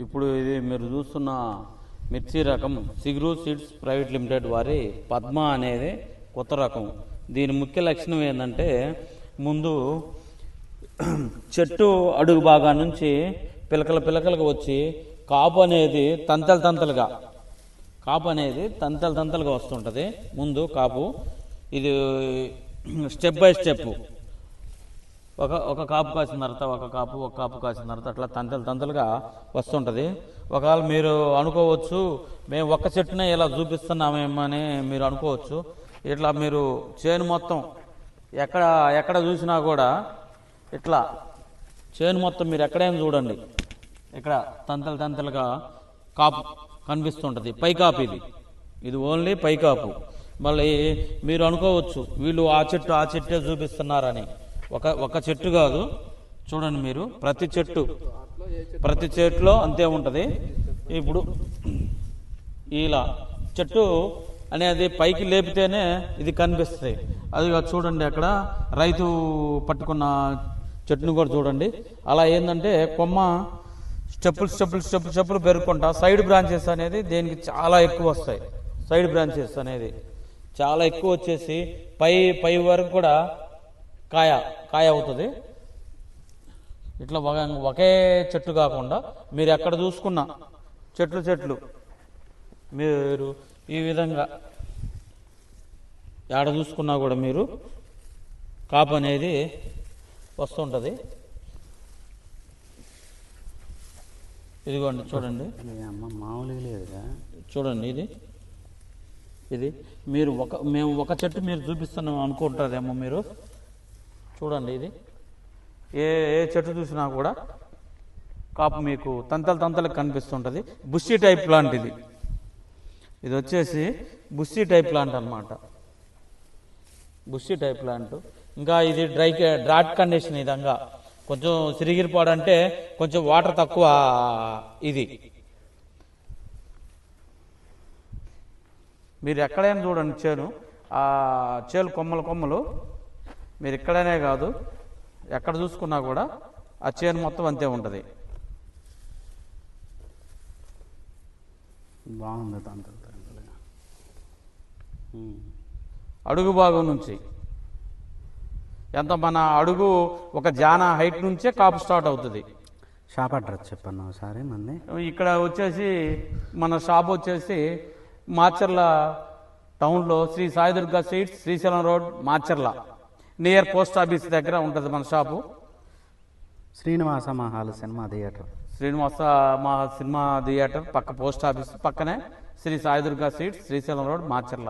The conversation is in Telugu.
ఇప్పుడు ఇది మీరు చూస్తున్న మిర్చి రకం సిగ్రూ సీడ్స్ ప్రైవేట్ లిమిటెడ్ వారి పద్మ అనేది కొత్త రకం. దీని ముఖ్య లక్షణం ఏంటంటే ముందు చెట్టు అడుగు భాగా నుంచి పిలకలుగా వచ్చి కాపు అనేది తంతలుగా వస్తుంటుంది. ముందు కాపు ఇది స్టెప్ బై స్టెప్ ఒక కాపు కాసిన తర్వాత ఒక కాపు కాసిన తర్వాత అట్లా తంతలుగా వస్తుంటుంది. ఒకవేళ మీరు అనుకోవచ్చు మేము ఒక్క చెట్టునే ఇలా చూపిస్తున్నామేమని మీరు అనుకోవచ్చు. ఇట్లా మీరు చేను మొత్తం ఎక్కడ చూసినా కూడా ఇట్లా చేను మొత్తం మీరు ఎక్కడైనా చూడండి, ఇక్కడ తంతలుగా కాపు కనిపిస్తుంటుంది. పైకాపు ఇది ఓన్లీ పైకాపు. మళ్ళీ మీరు అనుకోవచ్చు వీళ్ళు ఆ చెట్టే చూపిస్తున్నారని. ఒక చెట్టు కాదు, చూడండి మీరు ప్రతి చెట్టులో అంతే ఉంటుంది. ఇప్పుడు ఇలా చెట్టు అనేది పైకి లేపితేనే ఇది కనిపిస్తుంది. అది చూడండి అక్కడ రైతు పట్టుకున్న చెట్టును కూడా చూడండి. అలా ఏంటంటే కొమ్మ స్టెప్పులు పెరుగుకుంటా సైడ్ బ్రాంచెస్ అనేది దీనికి చాలా ఎక్కువ వస్తాయి. సైడ్ బ్రాంచెస్ అనేది చాలా ఎక్కువ వచ్చేసి పై వరకు కూడా కాయ అవుతుంది. ఇట్లా ఒకే చెట్టు కాకుండా మీరు ఎక్కడ చూసుకున్నా చెట్లు మీరు ఈ విధంగా ఎక్కడ చూసుకున్నా కూడా మీరు కాపు అనేది వస్తుంటుంది. ఇదిగోండి చూడండి, మామూలుగా లేదుగా చూడండి. ఇది మీరు మేము ఒక చెట్టు మీరు చూపిస్తున్నాం అనుకుంటారేమో మీరు. చూడండి ఇది ఏ చెట్టు చూసినా కూడా కాపు మీకు తంతలకు కనిపిస్తుంటుంది. బుషీ టైప్ ప్లాంట్ ఇది వచ్చేసి బుషీ టైప్ ప్లాంట్ అన్నమాట. Bushy type plant. ఇంకా ఇది డ్రాట్ కండిషన్. విధంగా కొంచెం సిరిగిరిపాడంటే కొంచెం వాటర్ తక్కువ. ఇది మీరు ఎక్కడైనా చూడండి చేను కొమ్మలు మీరు ఎక్కడైనా కాదు ఎక్కడ చూసుకున్నా కూడా ఆ చేను మొత్తం అంతే ఉంటుంది. బాగుంది. అడుగు భాగం నుంచి ఎంత మన అడుగు ఒక జాన హైట్ నుంచే కాపు స్టార్ట్ అవుతుంది. షాప్ అడ్రస్ చెప్పండి ఒకసారి మంది. ఇక్కడ వచ్చేసి మన షాప్ వచ్చేసి మాచర్ల టౌన్లో Sri Saidurga seeds, Srisailam road, Macherla near post office దగ్గర ఉంటుంది మన shop. Srinivasa Mahal cinema theatre పక్క పోస్ట్ ఆఫీస్ పక్కనే శ్రీ సాయిదుర్గా సీడ్స్, శ్రీశైలం రోడ్, మాచర్ల.